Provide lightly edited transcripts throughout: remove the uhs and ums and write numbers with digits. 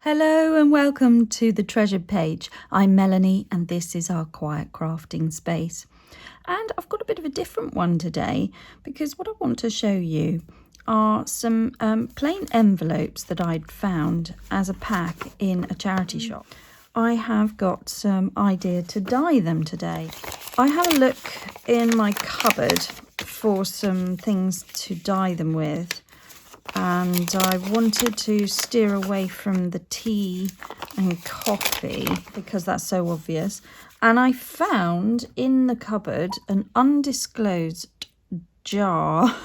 Hello and welcome to the Treasured Page. I'm Melanie and this is our quiet crafting space. And I've got a bit of a different one today because what I want to show you are some plain envelopes that I'd found as a pack in a charity shop. I have got some idea to dye them today. I had a look in my cupboard for some things to dye them with. And I wanted to steer away from the tea and coffee because that's so obvious. And I found in the cupboard an undisclosed jar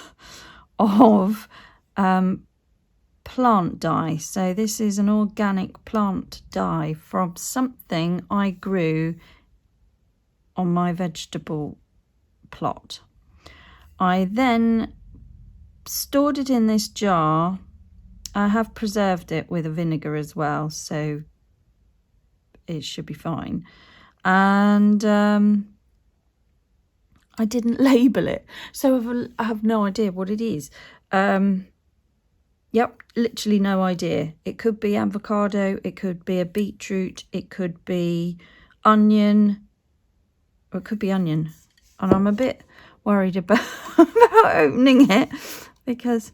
of plant dye. So this is an organic plant dye from something I grew on my vegetable plot. I then stored it in this jar. I have preserved it with a vinegar as well, so it should be fine. And I didn't label it, so I have no idea what it is. Yep, literally no idea. It could be avocado, it could be a beetroot, it could be onion, or it could be onion. And I'm a bit worried about opening it because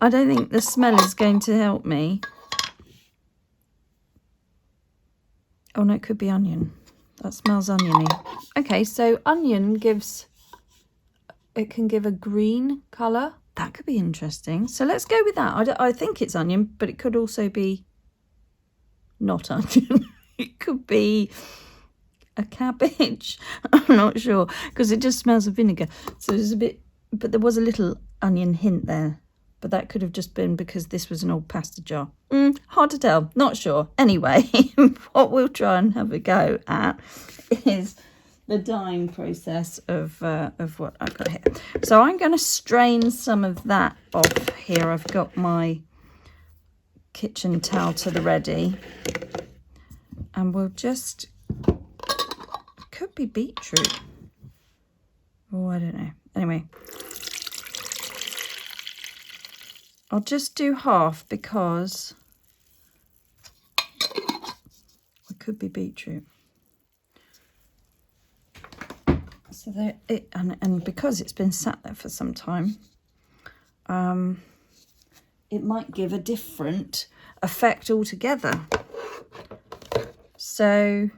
I don't think the smell is going to help me. Oh no, it could be onion. That smells oniony. Okay, so onion can give a green colour. That could be interesting. So let's go with that. I think it's onion, but it could also be not onion. It could be a cabbage. I'm not sure because it just smells of vinegar. So there's a bit, but there was a little onion hint there. But that could have just been because this was an old pasta jar. Hard to tell. Not sure. Anyway, what we'll try and have a go at is the dyeing process of what I've got here. So I'm going to strain some of that off here. I've got my kitchen towel to the ready. And we'll just... could be beetroot. Oh, I don't know. Anyway, I'll just do half because it could be beetroot. So there it, and because it's been sat there for some time, it might give a different effect altogether. So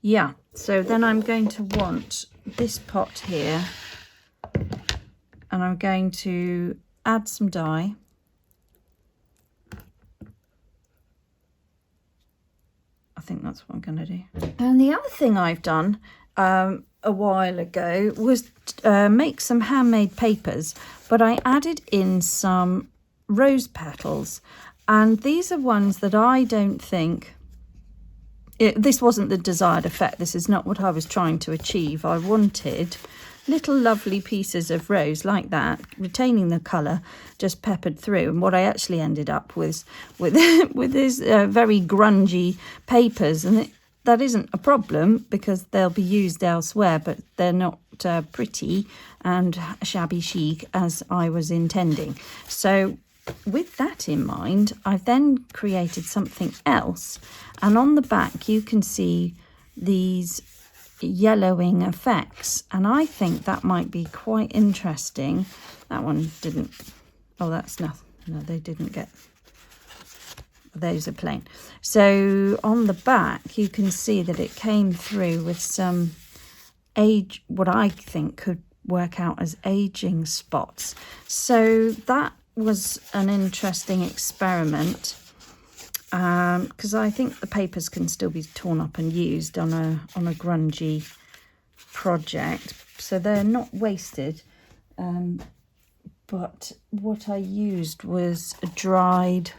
yeah, so then I'm going to want this pot here and I'm going to add some dye. I think that's what I'm going to do. And the other thing I've done a while ago was make some handmade papers, but I added in some rose petals. And these are ones that I don't think... this wasn't the desired effect. This is not what I was trying to achieve. I wanted little lovely pieces of rose like that, retaining the colour, just peppered through. And what I actually ended up with these very grungy papers. And that isn't a problem because they'll be used elsewhere, but they're not pretty and shabby chic as I was intending. So with that in mind, I've then created something else. And on the back, you can see these yellowing effects. And I think that might be quite interesting. That one didn't. Oh, that's nothing. No, they didn't get. Those are plain. So on the back, you can see that it came through with some what I think could work out as aging spots. So that was an interesting experiment. Because I think the papers can still be torn up and used on a grungy project, so they're not wasted. But what I used was dried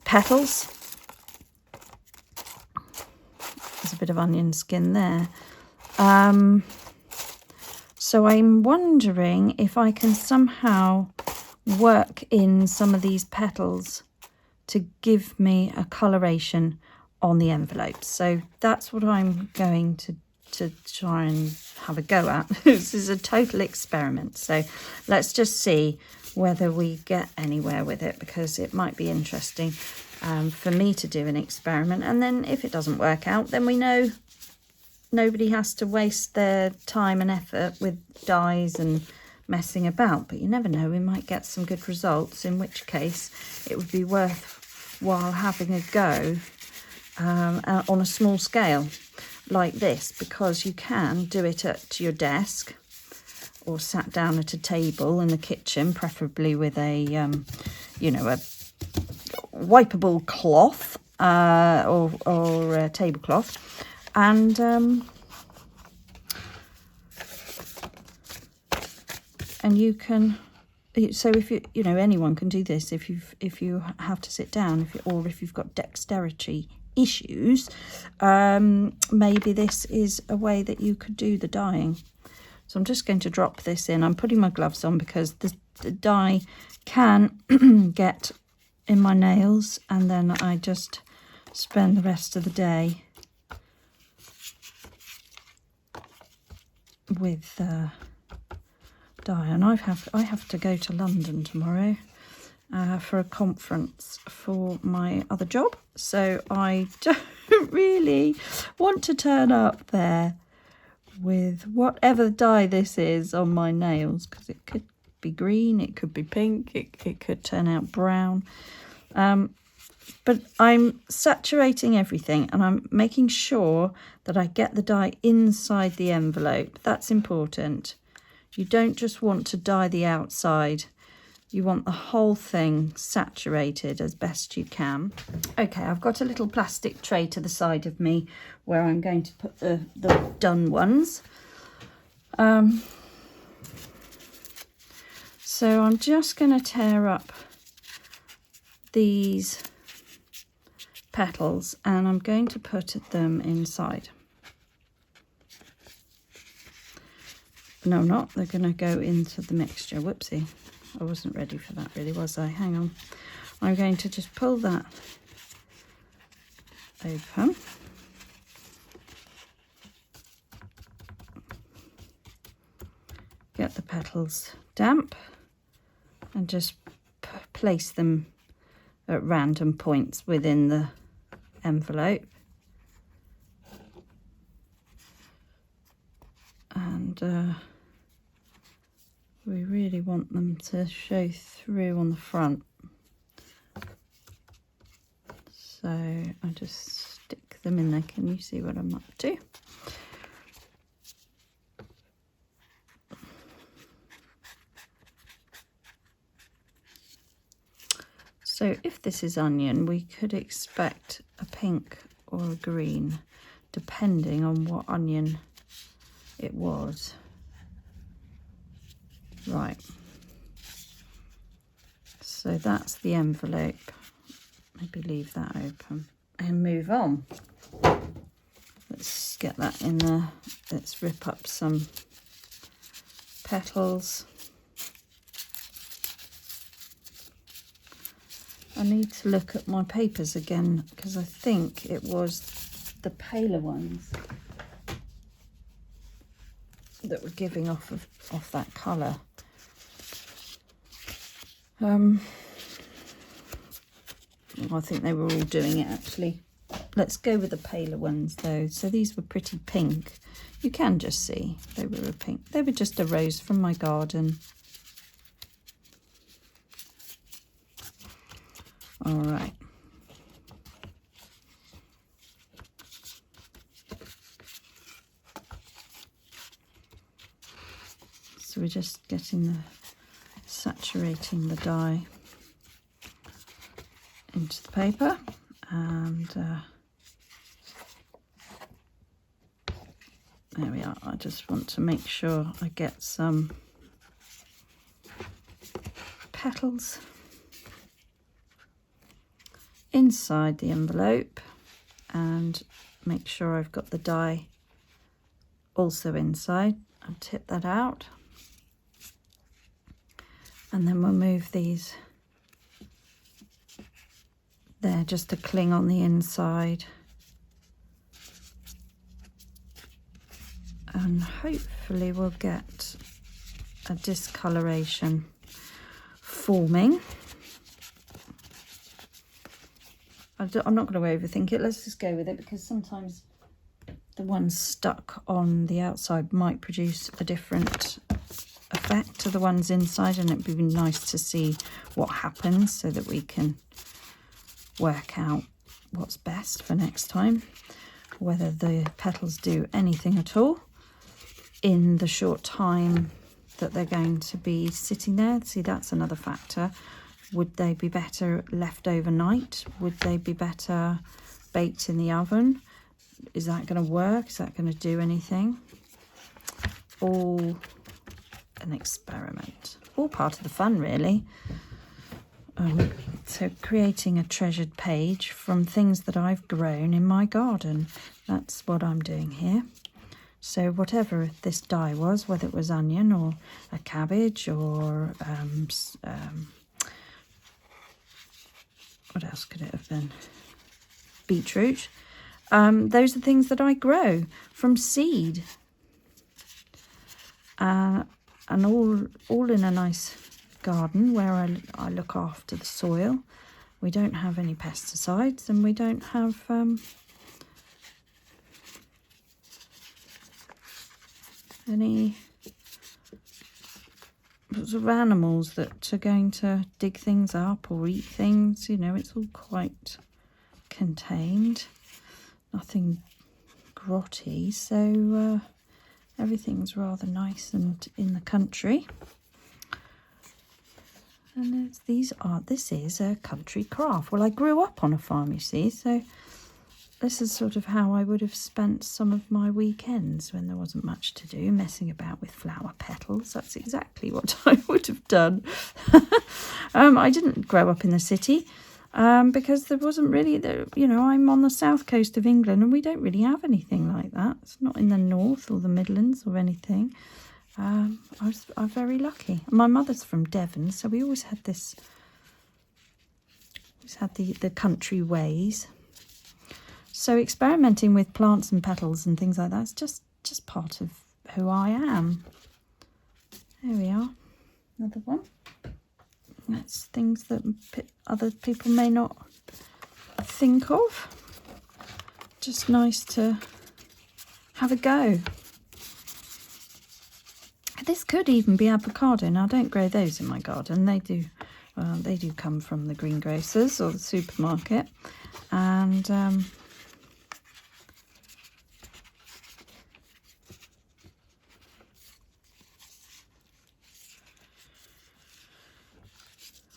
petals. There's a bit of onion skin there. So I'm wondering if I can somehow work in some of these petals to give me a coloration on the envelope. So that's what I'm going to try and have a go at. This is a total experiment. So let's just see whether we get anywhere with it, because it might be interesting for me to do an experiment. And then if it doesn't work out, then we know nobody has to waste their time and effort with dyes and messing about. But you never know, we might get some good results, in which case it would be worthwhile having a go on a small scale like this, because you can do it at your desk or sat down at a table in the kitchen, preferably with a you know, a wipeable cloth or a tablecloth, and you can, so if you know, anyone can do this if you have to sit down, or if you've got dexterity issues, maybe this is a way that you could do the dyeing. So I'm just going to drop this in. I'm putting my gloves on because the dye can get in my nails, and then I just spend the rest of the day with dye. And I have to go to London tomorrow for a conference for my other job, so I don't really want to turn up there with whatever dye this is on my nails, because it could be green, it could be pink, it could turn out brown. But I'm saturating everything, and I'm making sure that I get the dye inside the envelope. That's important. You don't just want to dye the outside. You want the whole thing saturated as best you can. Okay, I've got a little plastic tray to the side of me where I'm going to put the done ones. So I'm just going to tear up these petals, and I'm going to put them inside. No, I'm not. They're going to go into the mixture. Whoopsie. I wasn't ready for that, really, was I? Hang on. I'm going to just pull that open. Get the petals damp and just place them at random points within the envelope. And we really want them to show through on the front. So I just stick them in there. Can you see what I'm up to? So if this is onion, we could expect a pink or a green, depending on what onion it was. Right. So that's the envelope. Maybe leave that open and move on. Let's get that in there. Let's rip up some petals. I need to look at my papers again, because I think it was the paler ones that were giving off that colour. I think they were all doing it, actually. Let's go with the paler ones, though. So these were pretty pink. You can just see they were a pink. They were just a rose from my garden. All right. So we're just saturating the dye into the paper, and there we are. I just want to make sure I get some petals inside the envelope, and make sure I've got the dye also inside. I'll tip that out, and then we'll move these there just to cling on the inside, and hopefully we'll get a discoloration forming. I'm not going to overthink it. Let's just go with it, because sometimes the ones stuck on the outside might produce a different effect to the ones inside, and it'd be nice to see what happens so that we can work out what's best for next time, whether the petals do anything at all in the short time that they're going to be sitting there. See, that's another factor. Would they be better left overnight? Would they be better baked in the oven? Is that going to work? Is that going to do anything? All an experiment. All part of the fun, really. So creating a treasured page from things that I've grown in my garden. That's what I'm doing here. So whatever this dye was, whether it was onion or a cabbage or what else could it have been? Beetroot. Those are things that I grow from seed. And all in a nice garden where I look after the soil. We don't have any pesticides, and we don't have any sort of animals that are going to dig things up or eat things. You know, it's all quite contained, nothing grotty, so everything's rather nice and in the country. And this is a country craft. Well, I grew up on a farm, you see, so this is sort of how I would have spent some of my weekends when there wasn't much to do, messing about with flower petals. That's exactly what I would have done. I didn't grow up in the city because there wasn't really, I'm on the south coast of England and we don't really have anything like that. It's not in the north or the Midlands or anything. I'm very lucky. My mother's from Devon, so we always had this. Always had the country ways. So experimenting with plants and petals and things like that's just part of who I am. There we are, another one. That's things that other people may not think of. Just nice to have a go. This could even be avocado. Now, I don't grow those in my garden. They do come from the greengrocers or the supermarket. And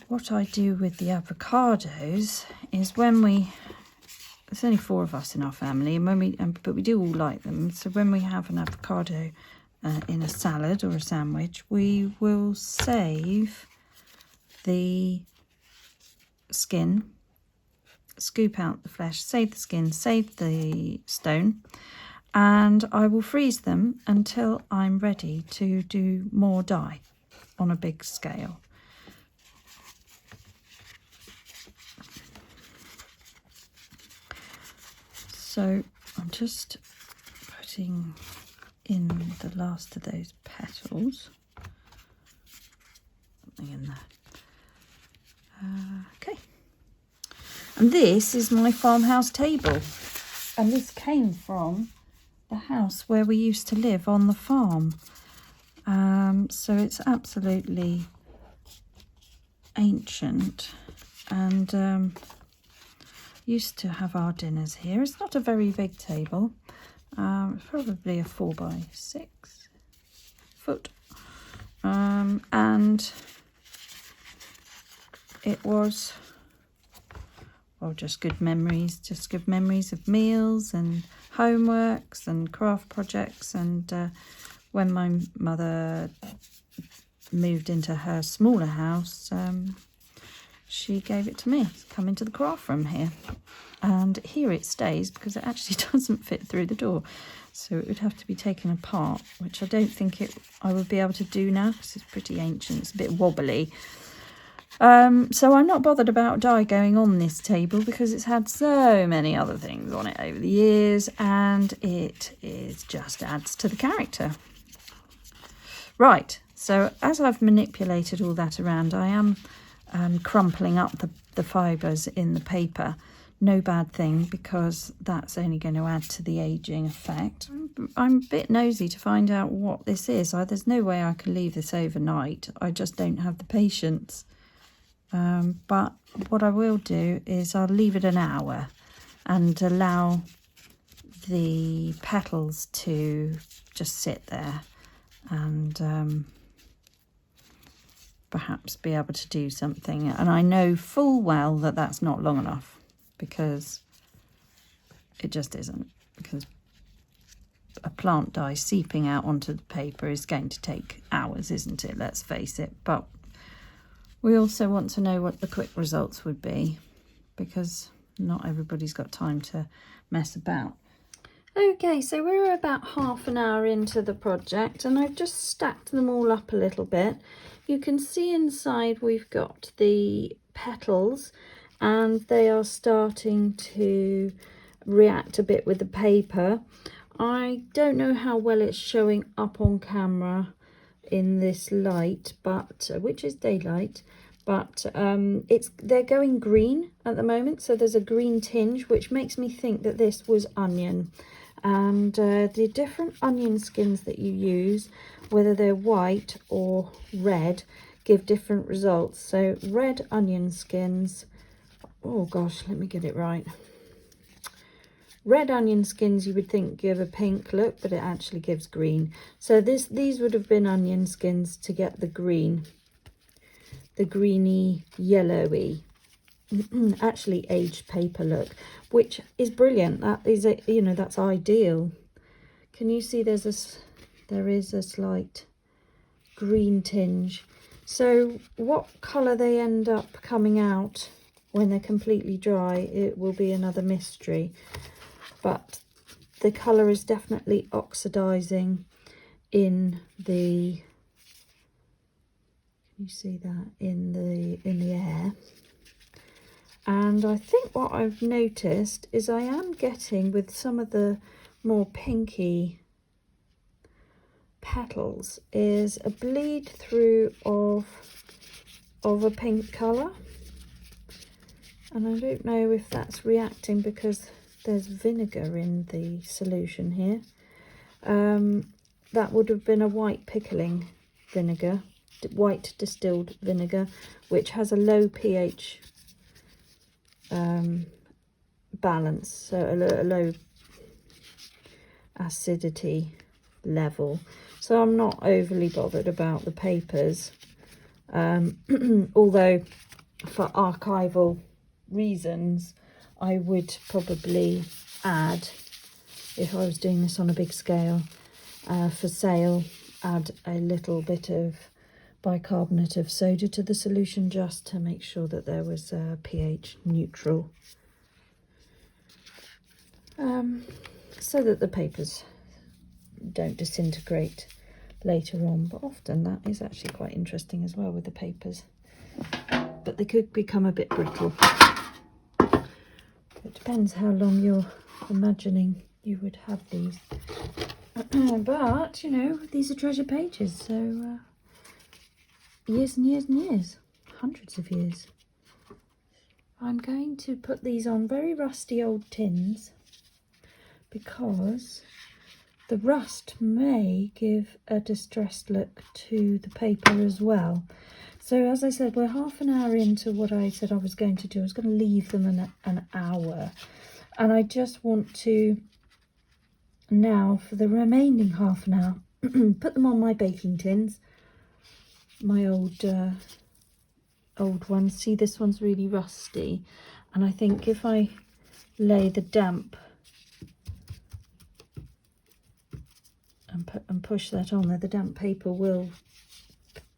what I do with the avocados is there's only 4 of us in our family, and but we do all like them. So when we have an avocado in a salad or a sandwich, we will save the skin, scoop out the flesh, save the skin, save the stone, and I will freeze them until I'm ready to do more dye on a big scale. So I'm just putting in the last of those petals. Something in there. Okay. And this is my farmhouse table. And this came from the house where we used to live on the farm. So it's absolutely ancient. And used to have our dinners here. It's not a very big table. It's probably a 4x6 foot. And it was, just good memories of meals and homeworks and craft projects. And when my mother moved into her smaller house, she gave it to me to come into the craft room here. And here it stays because it actually doesn't fit through the door. So it would have to be taken apart, which I don't think I would be able to do now because it's pretty ancient. It's a bit wobbly. So I'm not bothered about dye going on this table because it's had so many other things on it over the years, and it just adds to the character. Right, So as I've manipulated all that around, I am crumpling up the fibres in the paper. No bad thing, because that's only going to add to the ageing effect. I'm a bit nosy to find out what this is. There's no way I can leave this overnight. I just don't have the patience. But what I will do is I'll leave it an hour and allow the petals to just sit there and perhaps be able to do something. And I know full well that that's not long enough, because it just isn't, because a plant dye seeping out onto the paper is going to take hours, isn't it? Let's face it. But we also want to know what the quick results would be, because not everybody's got time to mess about. Okay, so we're about half an hour into the project, and I've just stacked them all up a little bit. You can see inside we've got the petals, and they are starting to react a bit with the paper. I don't know how well it's showing up on camera in this light, but which is daylight, but they're going green at the moment, so there's a green tinge, which makes me think that this was onion. And the different onion skins that you use, whether they're white or red, give different results. So red onion skins, oh gosh, let me get it right. Red onion skins you would think give a pink look, but it actually gives green. So these would have been onion skins to get the green, the greeny yellowy, actually aged paper look, which is brilliant. That is that's ideal. Can you see there is a slight green tinge. So what colour they end up coming out when they're completely dry, it will be another mystery. But the colour is definitely oxidizing in the, can you see that, in the air. And I think what I've noticed is I am getting, with some of the more pinky petals, is a bleed through of a pink colour. And I don't know if that's reacting because there's vinegar in the solution here. That would have been a white pickling vinegar, white distilled vinegar, which has a low pH balance, so a low acidity level. So I'm not overly bothered about the papers, although for archival reasons I would probably add, if I was doing this on a big scale for sale, add a little bit of bicarbonate of soda to the solution, just to make sure that there was pH neutral, so that the papers don't disintegrate later on. But often that is actually quite interesting as well with the papers, but they could become a bit brittle. It depends how long you're imagining you would have these. But these are treasure pages, so years and years and years, hundreds of years. I'm going to put these on very rusty old tins, because the rust may give a distressed look to the paper as well. So as I said, we're half an hour into what I said I was going to do. I was going to leave them an hour, and I just want to now, for the remaining half an hour, put them on my baking tins, my old ones. See, this one's really rusty, and I think if I lay the damp and push that on there, the damp paper will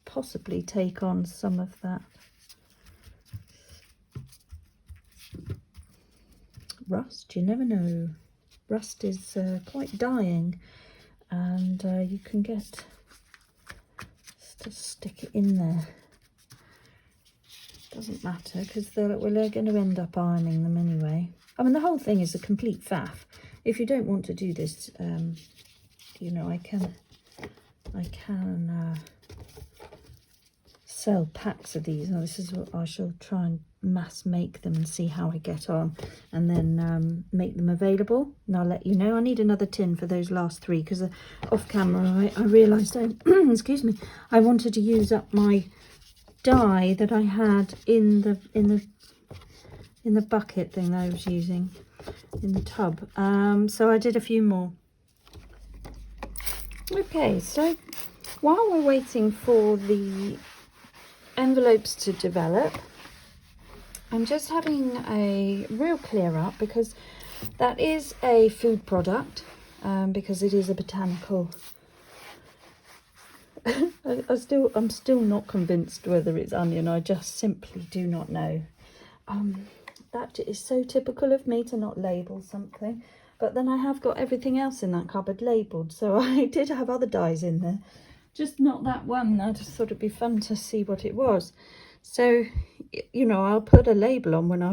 possibly take on some of that rust. You never know. Rust is quite dying, and you can get to stick it in there. Doesn't matter, because we're going to end up ironing them anyway. I mean, the whole thing is a complete faff. If you don't want to do this, I can sell packs of these. Now this is what I shall try and mass make them and see how I get on, and then make them available, and I'll let you know. I need another tin for those last 3 because off camera I realised I excuse me, I wanted to use up my dye that I had in the bucket thing that I was using in the tub. So I did a few more. Okay, so while we're waiting for the envelopes to develop, I'm just having a real clear up because that is a food product, because it is a botanical. I'm still not convinced whether it's onion. I just simply do not know. That is so typical of me to not label something. But then I have got everything else in that cupboard labelled. So I did have other dyes in there. Just not that one. I just thought it'd be fun to see what it was. So, you know, I'll put a label on when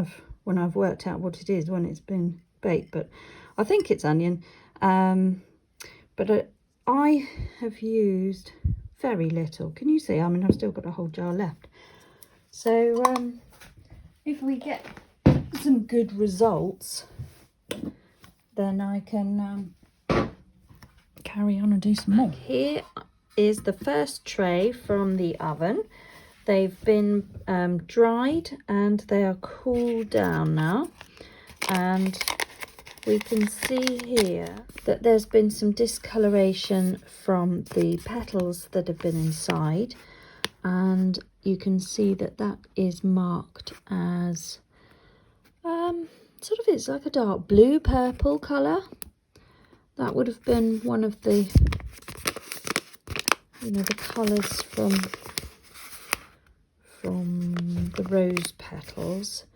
I've worked out what it is when it's been baked. But I think it's onion. But I have used very little. Can you see? I mean, I've still got a whole jar left. So if we get some good results, then I can carry on and do some more. Here is the first tray from the oven. They've been dried and they are cooled down now, and we can see here that there's been some discoloration from the petals that have been inside, and you can see that that is marked as sort of, it's like a dark blue purple colour. That would have been one of the, you know, the colours from the rose petals.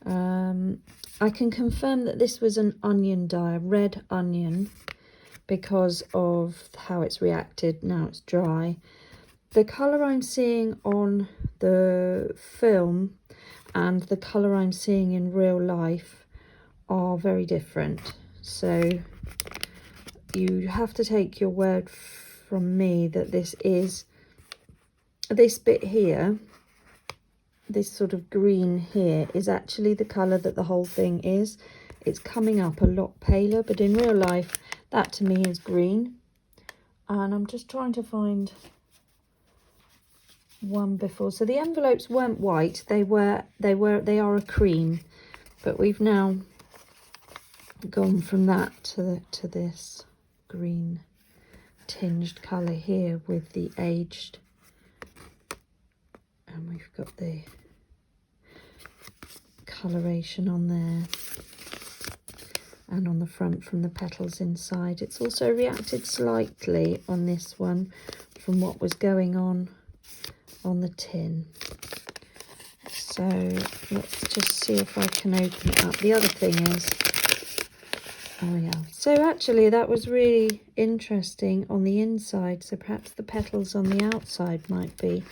I can confirm that this was an onion dye, a red onion, because of how it's reacted. Now it's dry. The colour I'm seeing on the film and the colour I'm seeing in real life are very different. So you have to take your word from me that this bit here, this sort of green here, is actually the colour that the whole thing is. It's coming up a lot paler, but in real life that to me is green. And I'm just trying to find one before. So the envelopes weren't white, they are a cream, but we've now gone from that to this green tinged colour here with the aged, and we've got the coloration on there and on the front from the petals inside. It's also reacted slightly on this one from what was going on the tin. So let's just see if I can open it up. The other thing is, oh yeah, so actually that was really interesting on the inside, so perhaps the petals on the outside might be.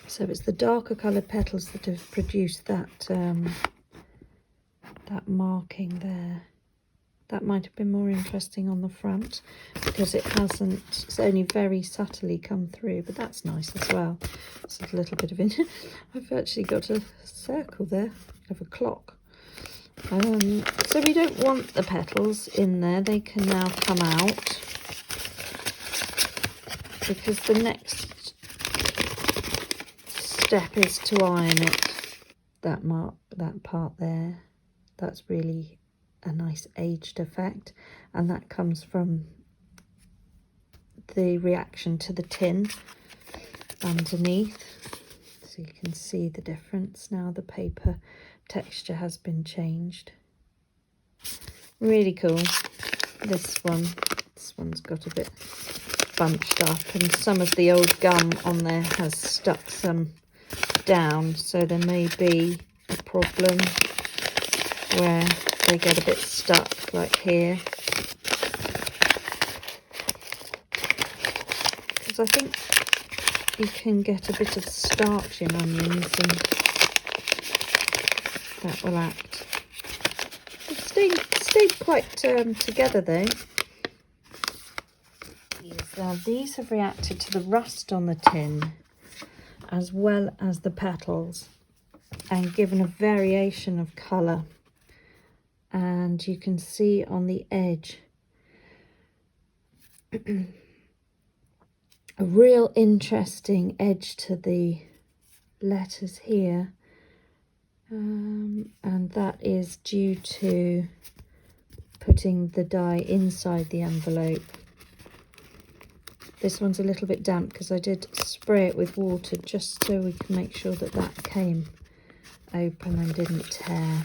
So it's the darker coloured petals that have produced that that marking there. That might have been more interesting on the front because it's only very subtly come through, but that's nice as well. It's a little bit of I've actually got a circle there of a clock. So we don't want the petals in there. They can now come out because the next step is to iron it. That part there, that's really a nice aged effect, and that comes from the reaction to the tin underneath. So you can see the difference now. The paper texture has been changed. Really cool. This one's got a bit bunched up, and some of the old gum on there has stuck some down, so there may be a problem where they get a bit stuck, like here, because I think you can get a bit of starch in onions and that will act. It stayed quite together though. Use Now these have reacted to the rust on the tin as well as the petals and given a variation of colour. And you can see on the edge a real interesting edge to the letters here, and that is due to putting the dye inside the envelope. This one's a little bit damp because I did spray it with water just so we can make sure that that came open and didn't tear.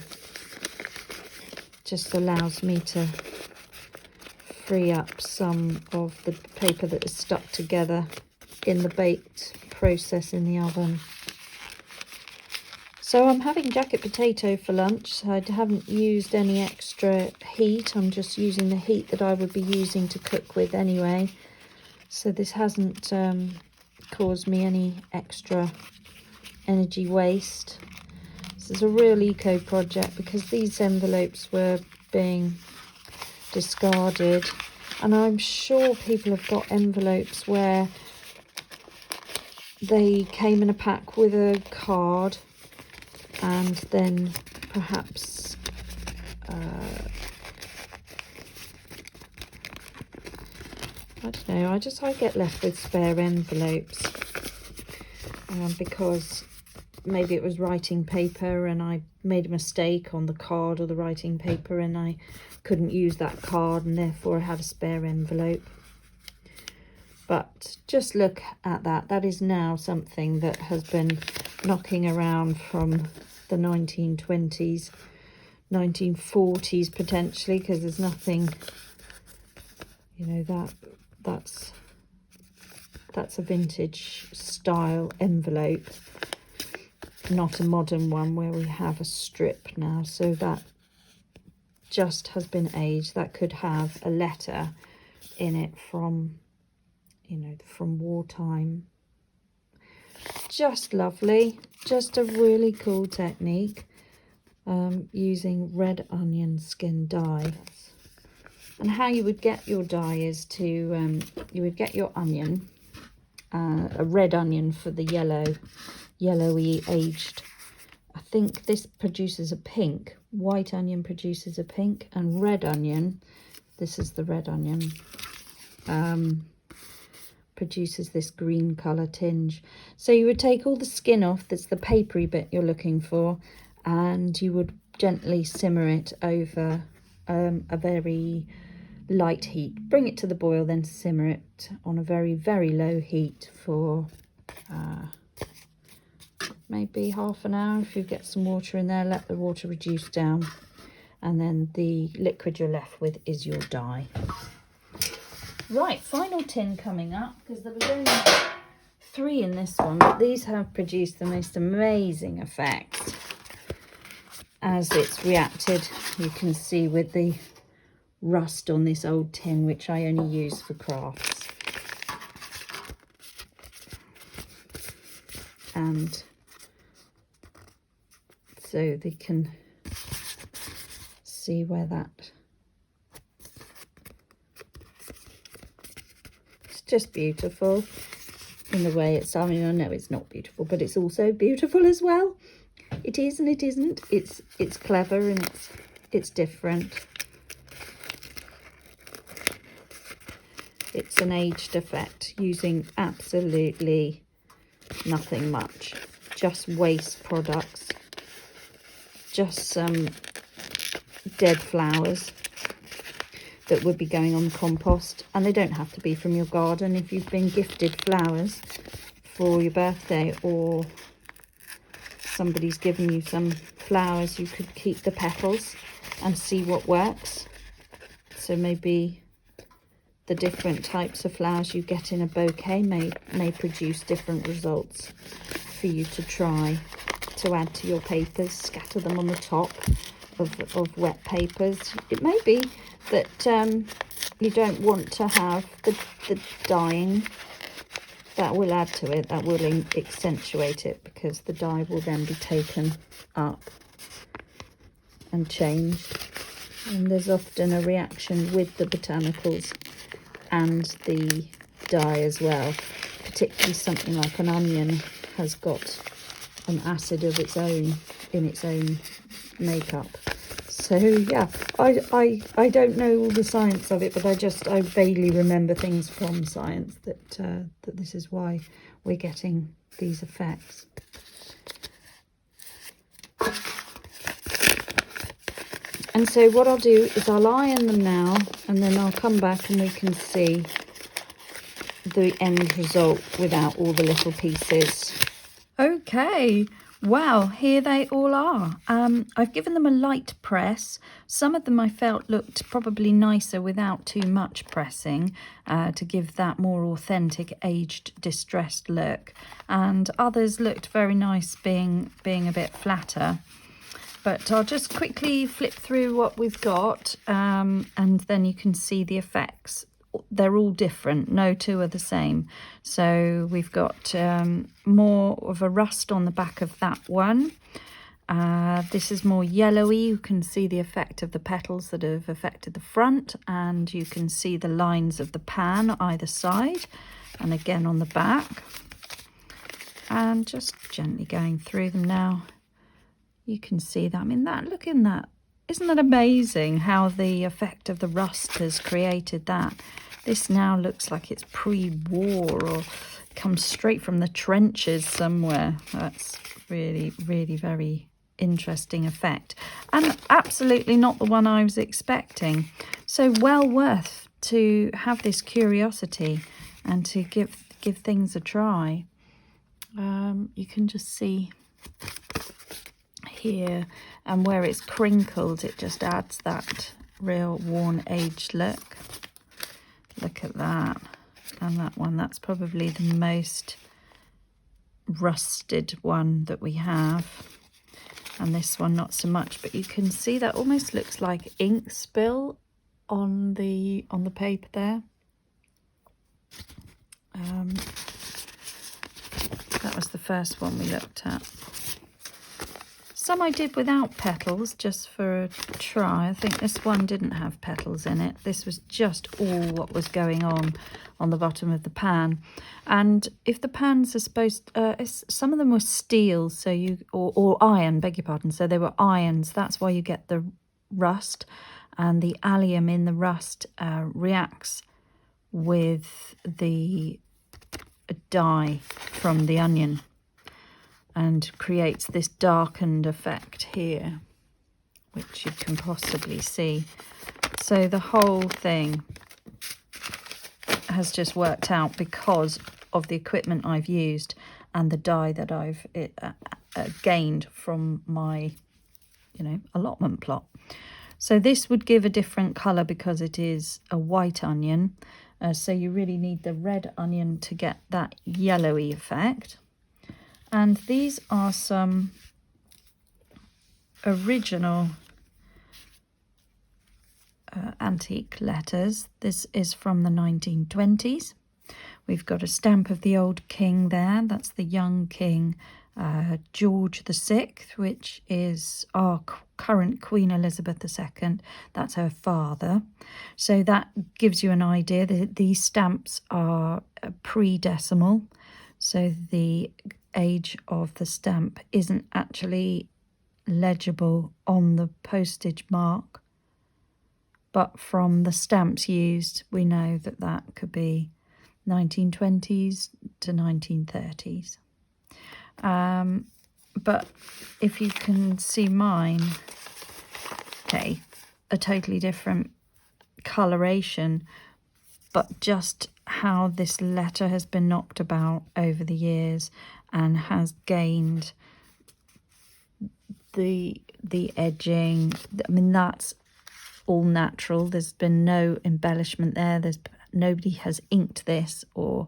Just allows me to free up some of the paper that is stuck together in the baked process in the oven. So I'm having jacket potato for lunch. So I haven't used any extra heat. I'm just using the heat that I would be using to cook with anyway. So this hasn't caused me any extra energy waste. This is a real eco project because these envelopes were being discarded, and I'm sure people have got envelopes where they came in a pack with a card and then perhaps I don't know, I get left with spare envelopes because maybe it was writing paper and I made a mistake on the card or the writing paper and I couldn't use that card and therefore I had a spare envelope. But just look at that. That is now something that has been knocking around from the 1920s, 1940s potentially, because there's nothing, you know, that's a vintage style envelope, not a modern one where we have a strip now. So that just has been aged. That could have a letter in it from, you know, from wartime. Just lovely. Just a really cool technique, using red onion skin dye. And how you would get your dye is to you would get your onion, a red onion for the yellowy aged. I think this produces a pink. White onion produces a pink, and red onion, this is the red onion, produces this green colour tinge. So you would take all the skin off, that's the papery bit you're looking for, and you would gently simmer it over a very light heat. Bring it to the boil, then simmer it on a very, very low heat for maybe half an hour. If you get some water in there, let the water reduce down, and then the liquid you're left with is your dye. Right, final tin coming up, because there was only 3 in this one, but these have produced the most amazing effects as it's reacted. You can see with the rust on this old tin, which I only use for crafts. And so they can see where that, it's just beautiful in the way it's, I mean, I know it's not beautiful, but it's also beautiful as well. It is and it isn't. It's clever and it's different. It's an aged effect using absolutely nothing much, just waste products, just some dead flowers that would be going on the compost, and they don't have to be from your garden. If you've been gifted flowers for your birthday or somebody's given you some flowers, you could keep the petals and see what works. So maybe the different types of flowers you get in a bouquet may produce different results for you to try to add to your papers. Scatter them on the top of wet papers. It may be that you don't want to have the dyeing. That will add to it, that will accentuate it, because the dye will then be taken up and changed. And there's often a reaction with the botanicals and the dye as well, particularly something like an onion has got an acid of its own in its own makeup. So yeah, I don't know all the science of it, but I vaguely remember things from science that that this is why we're getting these effects. And so what I'll do is I'll iron them now, and then I'll come back and we can see the end result without all the little pieces. Okay, wow, here they all are. I've given them a light press. Some of them I felt looked probably nicer without too much pressing to give that more authentic, aged, distressed look. And others looked very nice being a bit flatter. But I'll just quickly flip through what we've got, and then you can see the effects. They're all different, no two are the same. So we've got more of a rust on the back of that one. This is more yellowy. You can see the effect of the petals that have affected the front, and you can see the lines of the pan either side, and again on the back. And just gently going through them now. You can see that. I mean, look in that. Isn't that amazing how the effect of the rust has created that? This now looks like it's pre-war or comes straight from the trenches somewhere. That's really, really very interesting effect. And absolutely not the one I was expecting. So well worth to have this curiosity and to give things a try. You can just see here, and where it's crinkled, it just adds that real worn, aged look. Look at that. And that one, that's probably the most rusted one that we have, and this one not so much, but you can see that almost looks like ink spill on the paper there. That was the first one we looked at. Some I did without petals, just for a try. I think this one didn't have petals in it. This was just all what was going on the bottom of the pan. And if the pans are supposed, some of them were steel, so or iron, beg your pardon. So they were irons. That's why you get the rust, and the allium in the rust reacts with the dye from the onion, and creates this darkened effect here, which you can possibly see. So the whole thing has just worked out because of the equipment I've used and the dye that I've gained from my, allotment plot. So this would give a different colour because it is a white onion. So you really need the red onion to get that yellowy effect. And these are some original antique letters. This is from the 1920s. We've got a stamp of the old king there. That's the young king, George VI, which is our current Queen Elizabeth II. That's her father. So that gives you an idea that these stamps are pre-decimal. So the age of the stamp isn't actually legible on the postage mark, but from the stamps used we know that that could be 1920s to 1930s. But if you can see mine, okay, a totally different coloration, but just how this letter has been knocked about over the years and has gained the edging. I mean, that's all natural. There's been no embellishment there. Nobody has inked this, or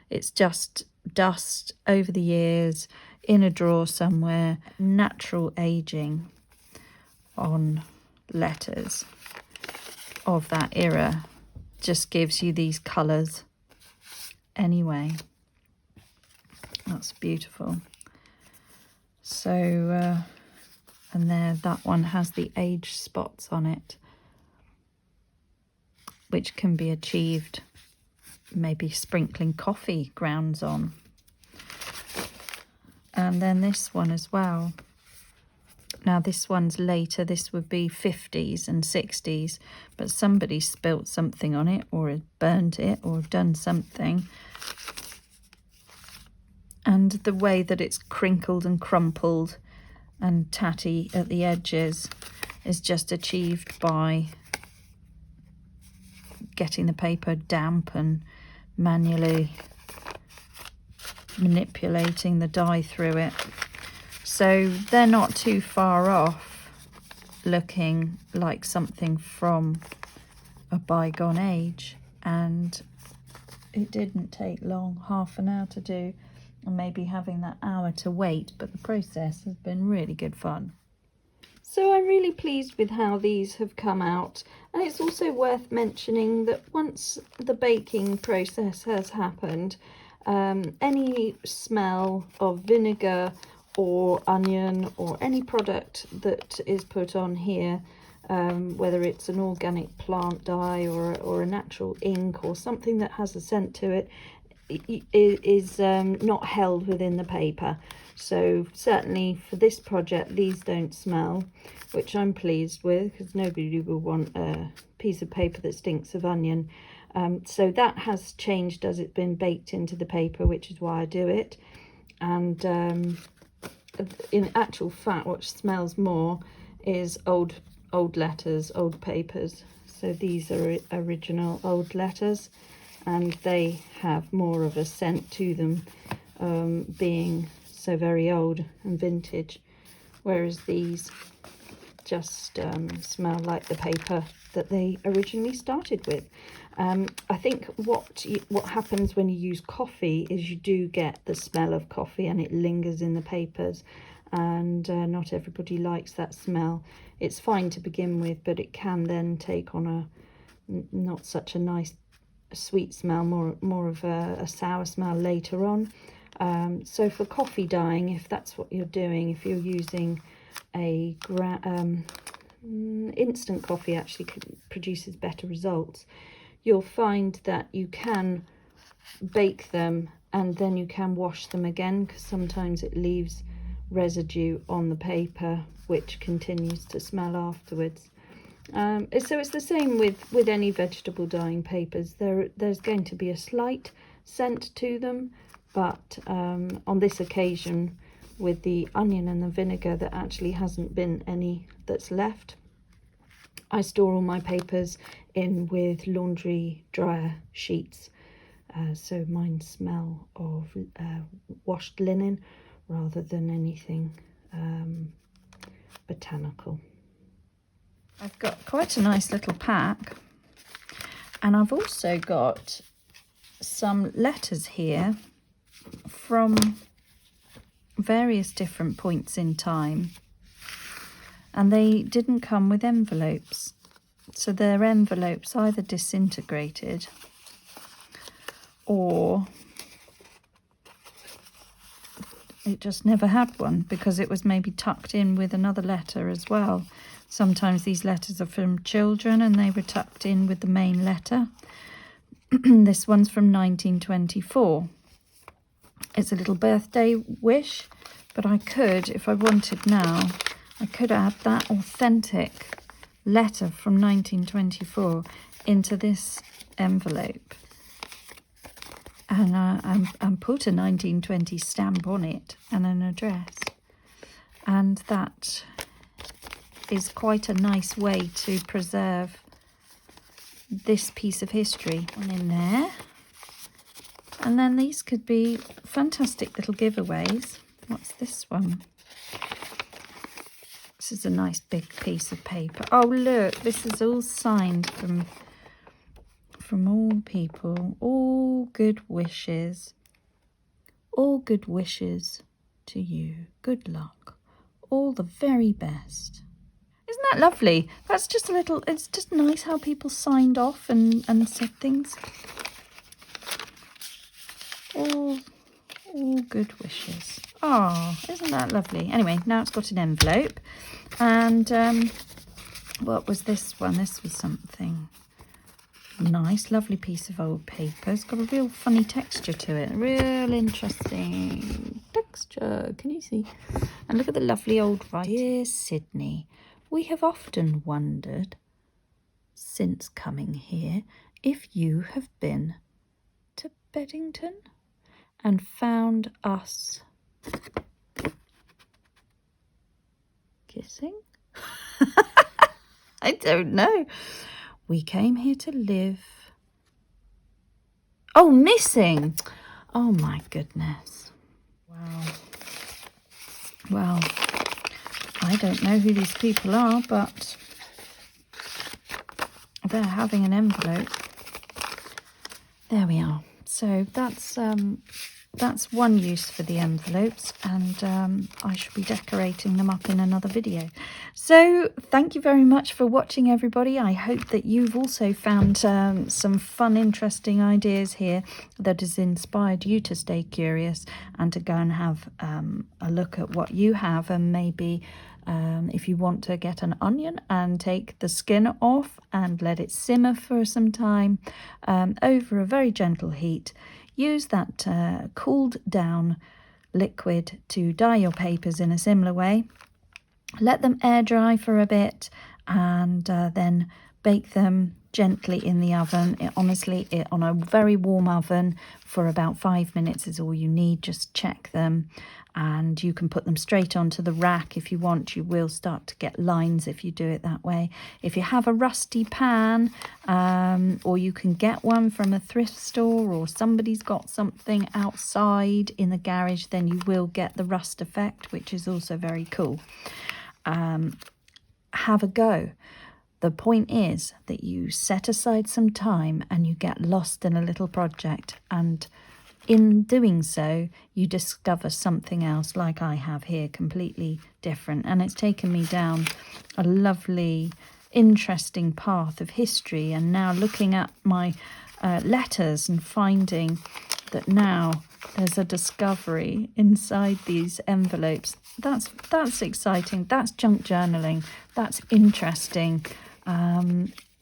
it's just dust over the years in a drawer somewhere. Natural aging on letters of that era just gives you these colours anyway. That's beautiful. So and there, that one has the age spots on it, which can be achieved maybe sprinkling coffee grounds on. And then this one as well. Now this one's later, this would be 50s and 60s, but somebody spilt something on it or had burnt it or done something. And the way that it's crinkled and crumpled and tatty at the edges is just achieved by getting the paper damp and manually manipulating the dye through it. So they're not too far off looking like something from a bygone age, and it didn't take long, half an hour to do, and maybe having that hour to wait, but the process has been really good fun. So I'm really pleased with how these have come out, and it's also worth mentioning that once the baking process has happened, any smell of vinegar or onion or any product that is put on here, whether it's an organic plant dye or a natural ink or something that has a scent to it, is not held within the paper. So certainly for this project these don't smell, which I'm pleased with, because nobody will want a piece of paper that stinks of onion. So that has changed as it's been baked into the paper, which is why I do it. And in actual fact, what smells more is old letters, old papers. So these are original old letters, and they have more of a scent to them, being so very old and vintage, whereas these just smell like the paper that they originally started with. I think what happens when you use coffee is you do get the smell of coffee, and it lingers in the papers, and not everybody likes that smell. It's fine to begin with, but it can then take on a not such a nice sweet smell, more of a sour smell later on. So for coffee dyeing, if that's what you're doing, if you're using a instant coffee, actually produces better results. You'll find that you can bake them and then you can wash them again, because sometimes it leaves residue on the paper which continues to smell afterwards. So it's the same with any vegetable dyeing papers. There's going to be a slight scent to them, but on this occasion with the onion and the vinegar, there actually hasn't been any that's left. I store all my papers in with laundry dryer sheets, so mine smell of washed linen rather than anything botanical. I've got quite a nice little pack, and I've also got some letters here from various different points in time, and they didn't come with envelopes, so their envelopes either disintegrated or it just never had one, because it was maybe tucked in with another letter as well. Sometimes these letters are from children and they were tucked in with the main letter. This one's from 1924. It's a little birthday wish, but I could, if I wanted now, I could add that authentic letter from 1924 into this envelope and put a 1920 stamp on it and an address. And that is quite a nice way to preserve this piece of history. One in there. And then these could be fantastic little giveaways. What's this one? This is a nice big piece of paper. Oh, look, this is all signed from all people. All good wishes. All good wishes to you. Good luck. All the very best. Isn't that lovely? That's just a little, it's just nice how people signed off and said things. All good wishes. Oh, isn't that lovely? Anyway, now it's got an envelope. And what was this one? This was something. Nice, lovely piece of old paper. It's got a real funny texture to it. Real interesting texture. Can you see? And look at the lovely old writing. Dear Sydney, we have often wondered, since coming here, if you have been to Beddington and found us kissing. I don't know. We came here to live. Oh, missing. Oh my goodness. Wow. Well, I don't know who these people are, but they're having an envelope. There we are. So that's one use for the envelopes, and I shall be decorating them up in another video. So thank you very much for watching, everybody. I hope that you've also found some fun, interesting ideas here that has inspired you to stay curious and to go and have a look at what you have, and maybe if you want to get an onion and take the skin off and let it simmer for some time over a very gentle heat. Use that cooled down liquid to dye your papers in a similar way. Let them air dry for a bit, and then bake them gently in the oven. Honestly, on a very warm oven for about 5 minutes is all you need. Just check them, and you can put them straight onto the rack if you want. You will start to get lines if you do it that way. If you have a rusty pan, or you can get one from a thrift store, or somebody's got something outside in the garage, then you will get the rust effect, which is also very cool. Have a go. The point is that you set aside some time and you get lost in a little project, and in doing so you discover something else, like I have here, completely different. And it's taken me down a lovely, interesting path of history, and now looking at my letters and finding that now there's a discovery inside these envelopes. That's exciting. That's junk journaling. That's interesting.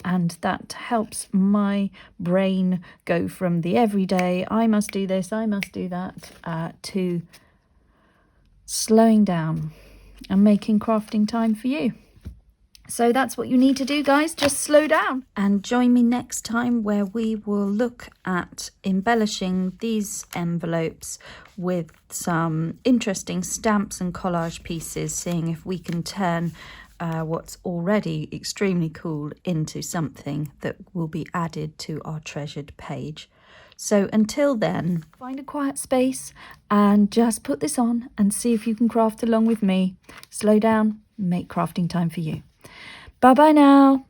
And that helps my brain go from the everyday, I must do this, I must do that, to slowing down and making crafting time for you. So that's what you need to do, guys. Just slow down. And join me next time, where we will look at embellishing these envelopes with some interesting stamps and collage pieces, seeing if we can turn what's already extremely cool into something that will be added to our treasured page. So until then, find a quiet space and just put this on and see if you can craft along with me. Slow down, make crafting time for you. Bye bye now.